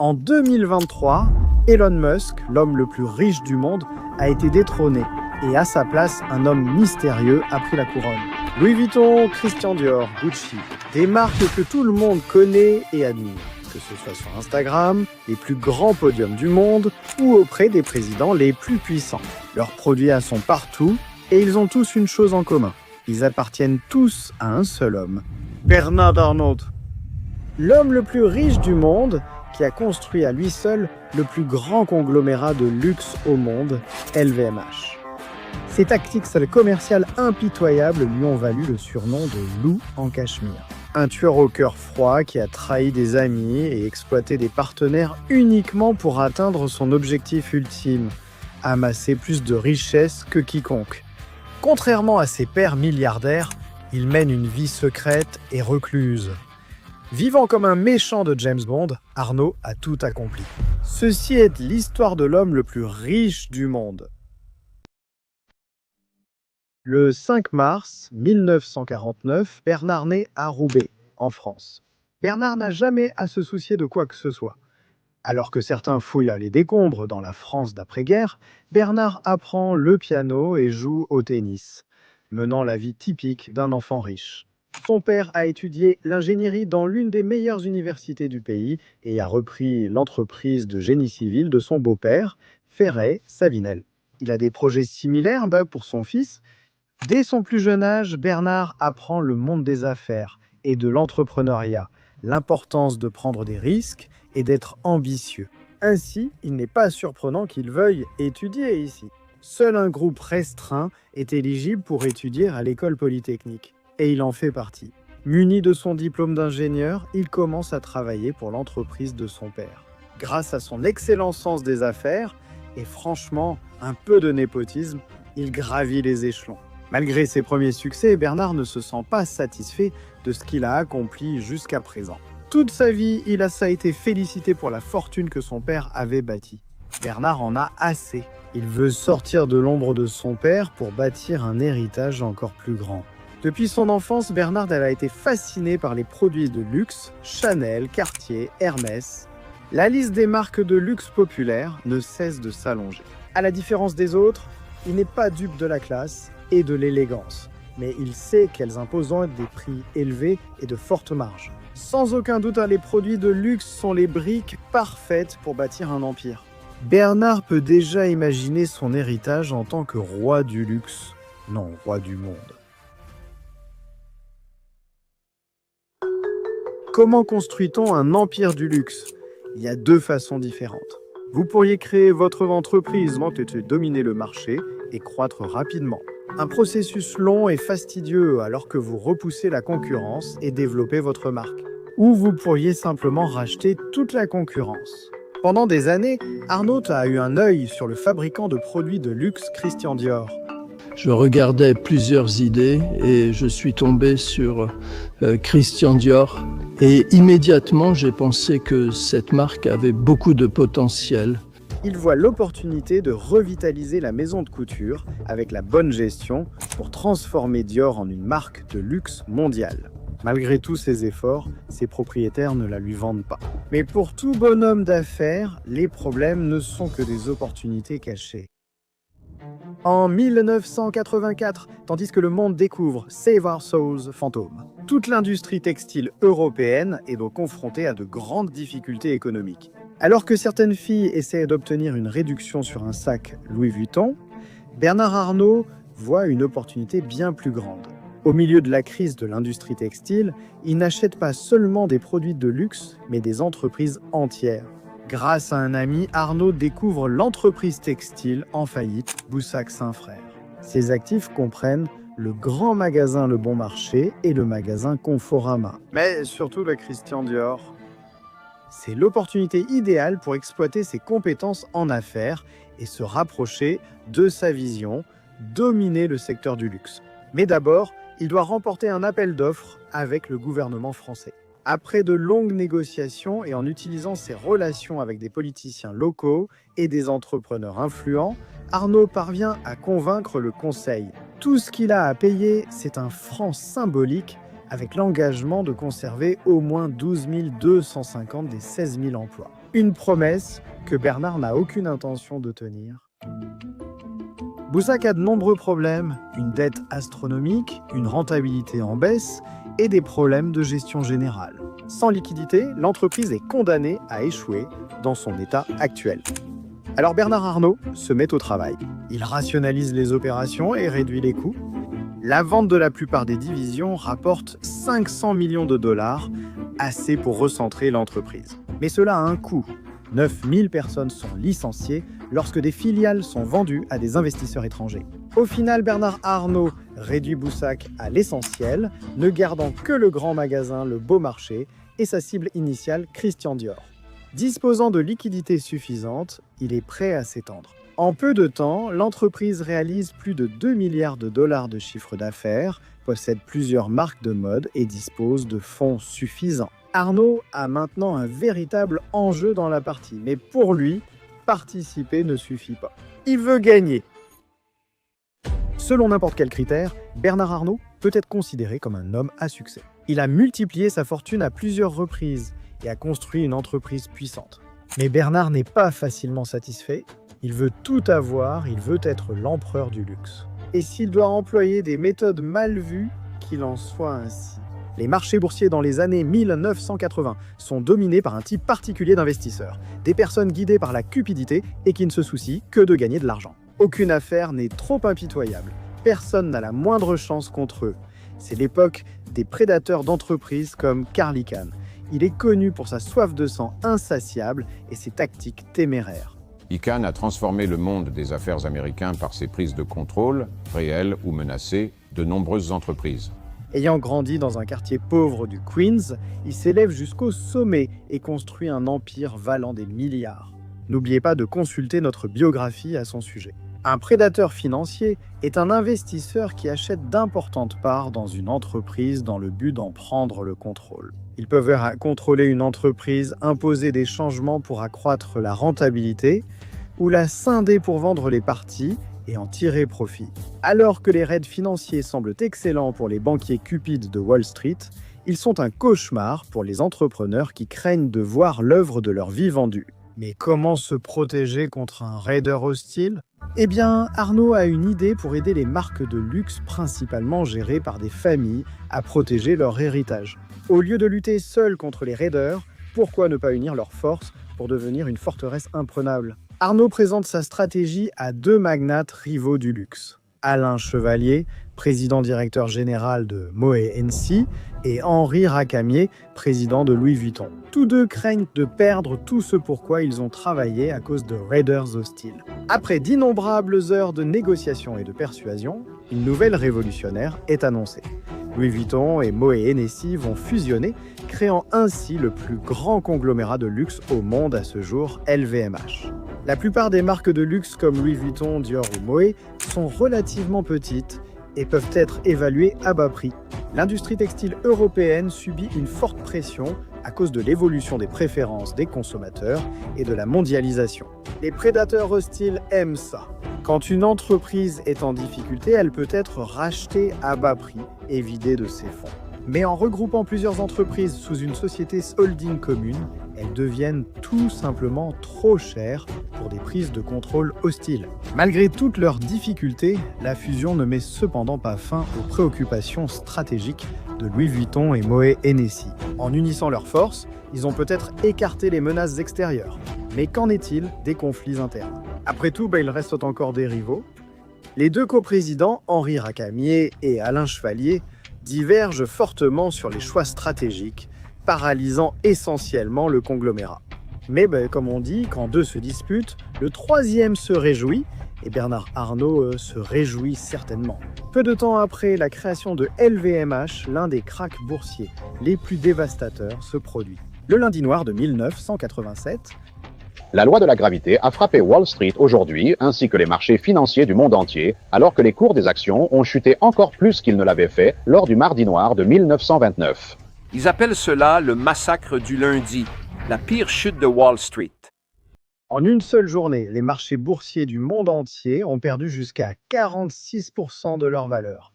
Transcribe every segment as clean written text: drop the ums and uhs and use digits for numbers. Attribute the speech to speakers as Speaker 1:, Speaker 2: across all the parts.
Speaker 1: En 2023, Elon Musk, l'homme le plus riche du monde, a été détrôné. Et à sa place, un homme mystérieux a pris la couronne. Louis Vuitton, Christian Dior, Gucci, des marques que tout le monde connaît et admire. Que ce soit sur Instagram, les plus grands podiums du monde ou auprès des présidents les plus puissants. Leurs produits sont partout et ils ont tous une chose en commun. Ils appartiennent tous à un seul homme, Bernard Arnault. L'homme le plus riche du monde qui a construit à lui seul le plus grand conglomérat de luxe au monde, LVMH. Ses tactiques commerciales impitoyables lui ont valu le surnom de loup en cachemire. Un tueur au cœur froid qui a trahi des amis et exploité des partenaires uniquement pour atteindre son objectif ultime, amasser plus de richesses que quiconque. Contrairement à ses pairs milliardaires, il mène une vie secrète et recluse. Vivant comme un méchant de James Bond, Arnault a tout accompli. Ceci est l'histoire de l'homme le plus riche du monde. Le 5 mars 1949, Bernard naît à Roubaix, en France. Bernard n'a jamais à se soucier de quoi que ce soit. Alors que certains fouillent les décombres dans la France d'après-guerre, Bernard apprend le piano et joue au tennis, menant la vie typique d'un enfant riche. Son père a étudié l'ingénierie dans l'une des meilleures universités du pays et a repris l'entreprise de génie civil de son beau-père, Ferret-Savinel. Il a des projets similaires pour son fils. Dès son plus jeune âge, Bernard apprend le monde des affaires et de l'entrepreneuriat, l'importance de prendre des risques et d'être ambitieux. Ainsi, il n'est pas surprenant qu'il veuille étudier ici. Seul un groupe restreint est éligible pour étudier à l'école polytechnique, et il en fait partie. Muni de son diplôme d'ingénieur, il commence à travailler pour l'entreprise de son père. Grâce à son excellent sens des affaires, et franchement, un peu de népotisme, il gravit les échelons. Malgré ses premiers succès, Bernard ne se sent pas satisfait de ce qu'il a accompli jusqu'à présent. Toute sa vie, il a été félicité pour la fortune que son père avait bâtie. Bernard en a assez. Il veut sortir de l'ombre de son père pour bâtir un héritage encore plus grand. Depuis son enfance, Bernard a été fasciné par les produits de luxe, Chanel, Cartier, Hermès. La liste des marques de luxe populaires ne cesse de s'allonger. À la différence des autres, il n'est pas dupe de la classe et de l'élégance, mais il sait qu'elles imposent des prix élevés et de fortes marges. Sans aucun doute, les produits de luxe sont les briques parfaites pour bâtir un empire. Bernard peut déjà imaginer son héritage en tant que roi du luxe, non roi du monde. Comment construit-on un empire du luxe? Il y a deux façons différentes. Vous pourriez créer votre entreprise, dominer le marché et croître rapidement. Un processus long et fastidieux alors que vous repoussez la concurrence et développez votre marque. Ou vous pourriez simplement racheter toute la concurrence. Pendant des années, Arnault a eu un œil sur le fabricant de produits de luxe Christian Dior.
Speaker 2: Je regardais plusieurs idées et je suis tombé sur Christian Dior. Et immédiatement, j'ai pensé que cette marque avait beaucoup de potentiel.
Speaker 1: Il voit l'opportunité de revitaliser la maison de couture avec la bonne gestion pour transformer Dior en une marque de luxe mondiale. Malgré tous ses efforts, ses propriétaires ne la lui vendent pas. Mais pour tout bonhomme d'affaires, les problèmes ne sont que des opportunités cachées. En 1984, tandis que le monde découvre Save Our Souls fantôme, toute l'industrie textile européenne est donc confrontée à de grandes difficultés économiques. Alors que certaines filles essaient d'obtenir une réduction sur un sac Louis Vuitton, Bernard Arnault voit une opportunité bien plus grande. Au milieu de la crise de l'industrie textile, il n'achète pas seulement des produits de luxe, mais des entreprises entières. Grâce à un ami, Arnault découvre l'entreprise textile en faillite Boussac Saint-Frères. Ses actifs comprennent le grand magasin Le Bon Marché et le magasin Conforama. Mais surtout le Christian Dior. C'est l'opportunité idéale pour exploiter ses compétences en affaires et se rapprocher de sa vision, dominer le secteur du luxe. Mais d'abord, il doit remporter un appel d'offres avec le gouvernement français. Après de longues négociations et en utilisant ses relations avec des politiciens locaux et des entrepreneurs influents, Arnault parvient à convaincre le Conseil. Tout ce qu'il a à payer, c'est un franc symbolique avec l'engagement de conserver au moins 12 250 des 16 000 emplois. Une promesse que Bernard n'a aucune intention de tenir. Boussac a de nombreux problèmes, une dette astronomique, une rentabilité en baisse et des problèmes de gestion générale. Sans liquidité, l'entreprise est condamnée à échouer dans son état actuel. Alors Bernard Arnault se met au travail. Il rationalise les opérations et réduit les coûts. La vente de la plupart des divisions rapporte 500 millions de dollars, assez pour recentrer l'entreprise. Mais cela a un coût. 9000 personnes sont licenciées lorsque des filiales sont vendues à des investisseurs étrangers. Au final, Bernard Arnault réduit Boussac à l'essentiel, ne gardant que le grand magasin Le Beau Marché et sa cible initiale Christian Dior. Disposant de liquidités suffisantes, il est prêt à s'étendre. En peu de temps, l'entreprise réalise plus de 2 milliards de dollars de chiffre d'affaires, possède plusieurs marques de mode et dispose de fonds suffisants. Arnault a maintenant un véritable enjeu dans la partie, mais pour lui, participer ne suffit pas. Il veut gagner. Selon n'importe quel critère, Bernard Arnault peut être considéré comme un homme à succès. Il a multiplié sa fortune à plusieurs reprises et a construit une entreprise puissante. Mais Bernard n'est pas facilement satisfait. Il veut tout avoir, il veut être l'empereur du luxe. Et s'il doit employer des méthodes mal vues, qu'il en soit ainsi. Les marchés boursiers dans les années 1980 sont dominés par un type particulier d'investisseurs, des personnes guidées par la cupidité et qui ne se soucient que de gagner de l'argent. Aucune affaire n'est trop impitoyable, personne n'a la moindre chance contre eux. C'est l'époque des prédateurs d'entreprises comme Carl Icahn. Il est connu pour sa soif de sang insatiable et ses tactiques téméraires.
Speaker 3: Icahn a transformé le monde des affaires américain par ses prises de contrôle, réelles ou menacées, de nombreuses entreprises.
Speaker 1: Ayant grandi dans un quartier pauvre du Queens, il s'élève jusqu'au sommet et construit un empire valant des milliards. N'oubliez pas de consulter notre biographie à son sujet. Un prédateur financier est un investisseur qui achète d'importantes parts dans une entreprise dans le but d'en prendre le contrôle. Ils peuvent contrôler une entreprise, imposer des changements pour accroître la rentabilité ou la scinder pour vendre les parties et en tirer profit. Alors que les raids financiers semblent excellents pour les banquiers cupides de Wall Street, ils sont un cauchemar pour les entrepreneurs qui craignent de voir l'œuvre de leur vie vendue. Mais comment se protéger contre un raider hostile ? Eh bien, Arnault a une idée pour aider les marques de luxe principalement gérées par des familles à protéger leur héritage. Au lieu de lutter seuls contre les raiders, pourquoi ne pas unir leurs forces pour devenir une forteresse imprenable ? Arnault présente sa stratégie à deux magnates rivaux du luxe. Alain Chevalier, président-directeur général de Moët Hennessy, et Henri Racamier, président de Louis Vuitton. Tous deux craignent de perdre tout ce pourquoi ils ont travaillé à cause de raiders hostiles. Après d'innombrables heures de négociations et de persuasion, une nouvelle révolutionnaire est annoncée. Louis Vuitton et Moët Hennessy vont fusionner, créant ainsi le plus grand conglomérat de luxe au monde à ce jour, LVMH. La plupart des marques de luxe comme Louis Vuitton, Dior ou Moët sont relativement petites et peuvent être évaluées à bas prix. L'industrie textile européenne subit une forte pression à cause de l'évolution des préférences des consommateurs et de la mondialisation. Les prédateurs hostiles aiment ça. Quand une entreprise est en difficulté, elle peut être rachetée à bas prix et vidée de ses fonds. Mais en regroupant plusieurs entreprises sous une société holding commune, elles deviennent tout simplement trop chères pour des prises de contrôle hostiles. Malgré toutes leurs difficultés, la fusion ne met cependant pas fin aux préoccupations stratégiques de Louis Vuitton et Moët Hennessy. En unissant leurs forces, ils ont peut-être écarté les menaces extérieures. Mais qu'en est-il des conflits internes ? Après tout, il reste encore des rivaux. Les deux coprésidents, Henri Racamier et Alain Chevalier, divergent fortement sur les choix stratégiques, paralysant essentiellement le conglomérat. Mais comme on dit, quand deux se disputent, le troisième se réjouit, et Bernard Arnault se réjouit certainement. Peu de temps après la création de LVMH, l'un des cracks boursiers les plus dévastateurs se produit. Le lundi noir de 1987,
Speaker 4: la loi de la gravité a frappé Wall Street aujourd'hui, ainsi que les marchés financiers du monde entier, alors que les cours des actions ont chuté encore plus qu'ils ne l'avaient fait lors du mardi noir de 1929.
Speaker 5: Ils appellent cela le massacre du lundi, la pire chute de Wall Street.
Speaker 1: En une seule journée, les marchés boursiers du monde entier ont perdu jusqu'à 46% de leur valeur.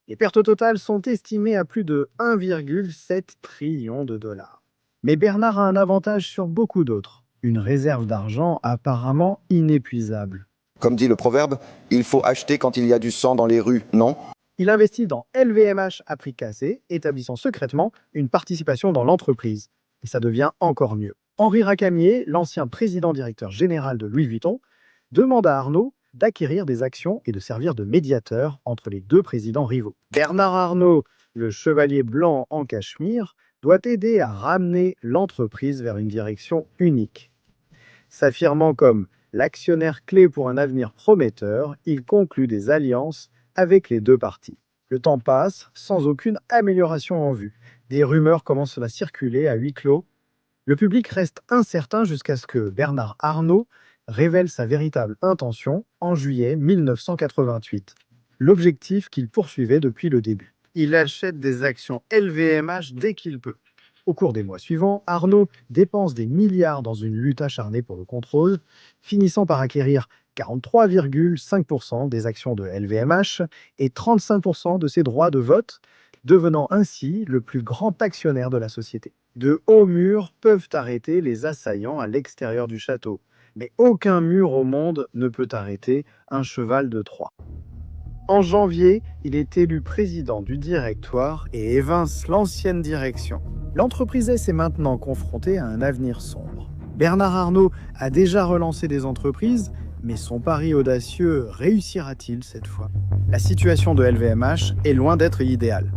Speaker 1: Les pertes totales sont estimées à plus de 1,7 trillion de dollars. Mais Bernard a un avantage sur beaucoup d'autres. une réserve d'argent apparemment inépuisable.
Speaker 6: Comme dit le proverbe, il faut acheter quand il y a du sang dans les rues, non?
Speaker 1: Il investit dans LVMH à prix cassé, établissant secrètement une participation dans l'entreprise. Et ça devient encore mieux. Henri Racamier, l'ancien président-directeur général de Louis Vuitton, demande à Arnault d'acquérir des actions et de servir de médiateur entre les deux présidents rivaux. Bernard Arnault, le chevalier blanc en cachemire, doit aider à ramener l'entreprise vers une direction unique. S'affirmant comme l'actionnaire clé pour un avenir prometteur, il conclut des alliances avec les deux parties. Le temps passe sans aucune amélioration en vue. Des rumeurs commencent à circuler à huis clos. Le public reste incertain jusqu'à ce que Bernard Arnault révèle sa véritable intention en juillet 1988. L'objectif qu'il poursuivait depuis le début. Il achète des actions LVMH dès qu'il peut. Au cours des mois suivants, Arnault dépense des milliards dans une lutte acharnée pour le contrôle, finissant par acquérir 43,5% des actions de LVMH et 35% de ses droits de vote, devenant ainsi le plus grand actionnaire de la société. De hauts murs peuvent arrêter les assaillants à l'extérieur du château, mais aucun mur au monde ne peut arrêter un cheval de Troie. En janvier, il est élu président du directoire et évince l'ancienne direction. L'entreprise s'est maintenant confrontée à un avenir sombre. Bernard Arnault a déjà relancé des entreprises, mais son pari audacieux réussira-t-il cette fois? La situation de LVMH est loin d'être idéale.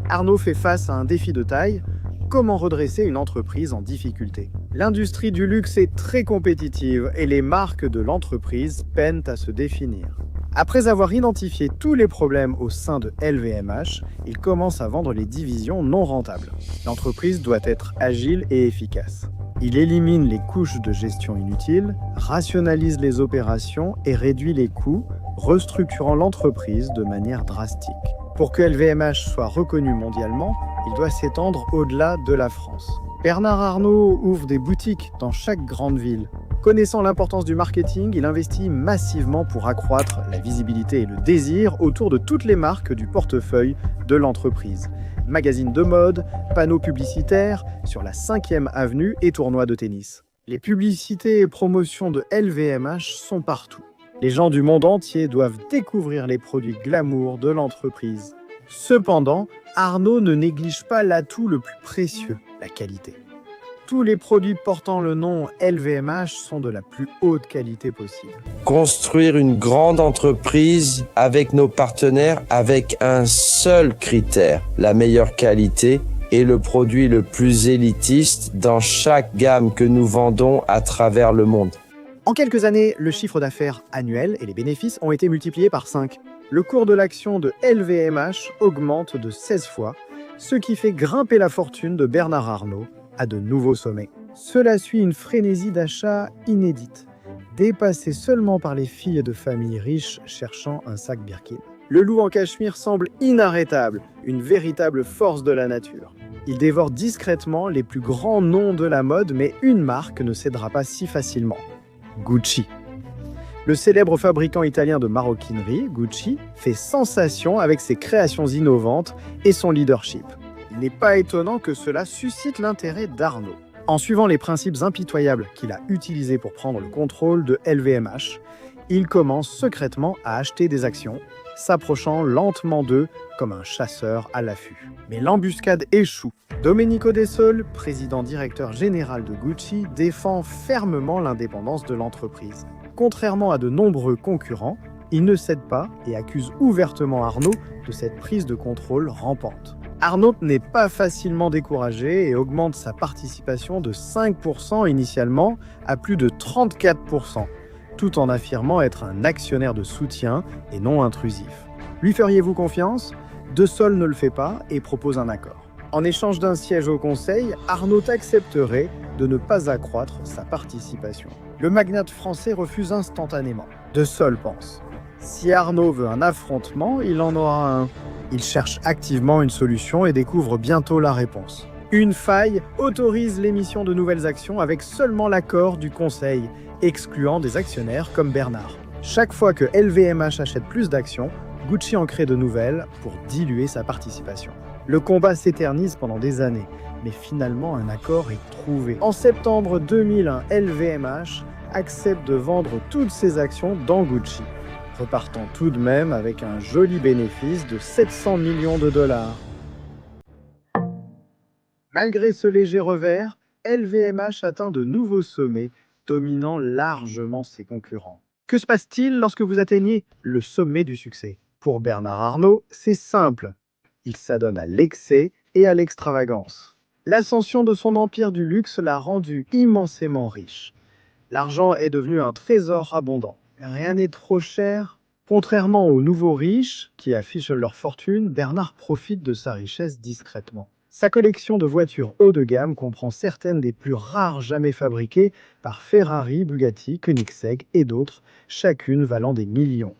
Speaker 1: Arnault fait face à un défi de taille. Comment redresser une entreprise en difficulté? L'industrie du luxe est très compétitive et les marques de l'entreprise peinent à se définir. Après avoir identifié tous les problèmes au sein de LVMH, il commence à vendre les divisions non rentables. L'entreprise doit être agile et efficace. Il élimine les couches de gestion inutiles, rationalise les opérations et réduit les coûts, restructurant l'entreprise de manière drastique. Pour que LVMH soit reconnu mondialement, il doit s'étendre au-delà de la France. Bernard Arnault ouvre des boutiques dans chaque grande ville. Connaissant l'importance du marketing, il investit massivement pour accroître la visibilité et le désir autour de toutes les marques du portefeuille de l'entreprise. Magazines de mode, panneaux publicitaires sur la 5e avenue et tournois de tennis. Les publicités et promotions de LVMH sont partout. Les gens du monde entier doivent découvrir les produits glamour de l'entreprise. Cependant, Arnault ne néglige pas l'atout le plus précieux, la qualité. Tous les produits portant le nom LVMH sont de la plus haute qualité possible.
Speaker 7: Construire une grande entreprise avec nos partenaires avec un seul critère, la meilleure qualité et le produit le plus élitiste dans chaque gamme que nous vendons à travers le monde.
Speaker 1: En quelques années, le chiffre d'affaires annuel et les bénéfices ont été multipliés par 5. Le cours de l'action de LVMH augmente de 16 fois, ce qui fait grimper la fortune de Bernard Arnault à de nouveaux sommets. Cela suit une frénésie d'achat inédite, dépassée seulement par les filles de familles riches cherchant un sac Birkin. Le loup en cachemire semble inarrêtable, une véritable force de la nature. Il dévore discrètement les plus grands noms de la mode, mais une marque ne cédera pas si facilement. Gucci. Le célèbre fabricant italien de maroquinerie, Gucci, fait sensation avec ses créations innovantes et son leadership. Il n'est pas étonnant que cela suscite l'intérêt d'Arnault. En suivant les principes impitoyables qu'il a utilisés pour prendre le contrôle de LVMH, il commence secrètement à acheter des actions, s'approchant lentement d'eux comme un chasseur à l'affût. Mais l'embuscade échoue. Domenico De Sole, président directeur général de Gucci, défend fermement l'indépendance de l'entreprise. Contrairement à de nombreux concurrents, il ne cède pas et accuse ouvertement Arnault de cette prise de contrôle rampante. Arnault n'est pas facilement découragé et augmente sa participation de 5% initialement à plus de 34%, tout en affirmant être un actionnaire de soutien et non intrusif. Lui feriez-vous confiance? De Sole ne le fait pas et propose un accord. En échange d'un siège au conseil, Arnault accepterait de ne pas accroître sa participation. Le magnate français refuse instantanément. De Sole pense: si Arnault veut un affrontement, il en aura un. Il cherche activement une solution et découvre bientôt la réponse. Une faille autorise l'émission de nouvelles actions avec seulement l'accord du conseil, excluant des actionnaires comme Bernard. Chaque fois que LVMH achète plus d'actions, Gucci en crée de nouvelles pour diluer sa participation. Le combat s'éternise pendant des années. mais finalement un accord est trouvé. En septembre 2001, LVMH accepte de vendre toutes ses actions dans Gucci, repartant tout de même avec un joli bénéfice de 700 millions de dollars. Malgré ce léger revers, LVMH atteint de nouveaux sommets, dominant largement ses concurrents. Que se passe-t-il lorsque vous atteignez le sommet du succès? Pour Bernard Arnault, c'est simple. Il s'adonne à l'excès et à l'extravagance. L'ascension de son empire du luxe l'a rendu immensément riche. L'argent est devenu un trésor abondant. Rien n'est trop cher. Contrairement aux nouveaux riches qui affichent leur fortune, Bernard profite de sa richesse discrètement. Sa collection de voitures haut de gamme comprend certaines des plus rares jamais fabriquées par Ferrari, Bugatti, Koenigsegg et d'autres, chacune valant des millions.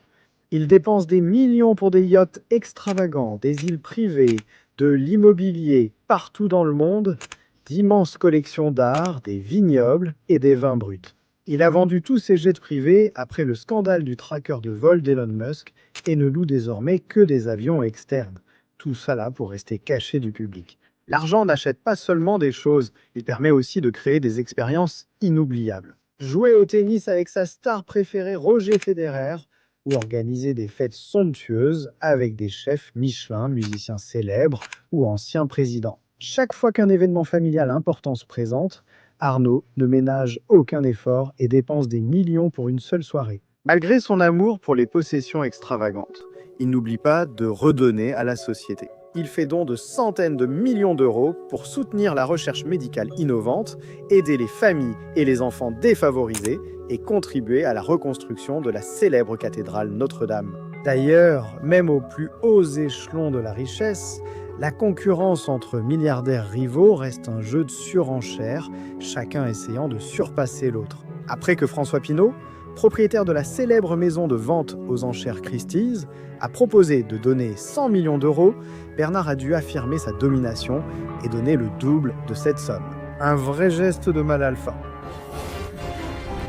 Speaker 1: Il dépense des millions pour des yachts extravagants, des îles privées, de l'immobilier partout dans le monde, d'immenses collections d'art, des vignobles et des vins bruts. Il a vendu tous ses jets privés après le scandale du tracker de vol d'Elon Musk et ne loue désormais que des avions externes. Tout ça là pour rester caché du public. L'argent n'achète pas seulement des choses, il permet aussi de créer des expériences inoubliables. Jouer au tennis avec sa star préférée Roger Federer, ou organiser des fêtes somptueuses avec des chefs Michelin, musiciens célèbres ou anciens présidents. Chaque fois qu'un événement familial important se présente, Arnault ne ménage aucun effort et dépense des millions pour une seule soirée. Malgré son amour pour les possessions extravagantes, il n'oublie pas de redonner à la société. Il fait don de centaines de millions d'euros pour soutenir la recherche médicale innovante, aider les familles et les enfants défavorisés et contribuer à la reconstruction de la célèbre cathédrale Notre-Dame. D'ailleurs, même aux plus hauts échelons de la richesse, la concurrence entre milliardaires rivaux reste un jeu de surenchère, chacun essayant de surpasser l'autre. Après que François Pinault, propriétaire de la célèbre maison de vente aux enchères Christie's, a proposé de donner 100 millions d'euros, Bernard a dû affirmer sa domination et donner le double de cette somme. Un vrai geste de mal alpha.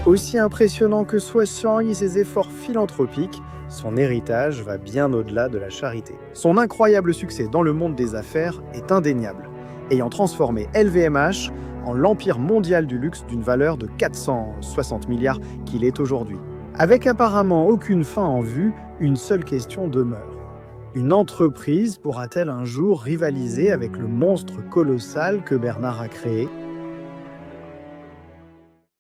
Speaker 1: Aussi impressionnant que soient ses efforts philanthropiques, son héritage va bien au-delà de la charité. Son incroyable succès dans le monde des affaires est indéniable, ayant transformé LVMH en l'empire mondial du luxe d'une valeur de 460 milliards qu'il est aujourd'hui. Avec apparemment aucune fin en vue, une seule question demeure. Une entreprise pourra-t-elle un jour rivaliser avec le monstre colossal que Bernard a créé ?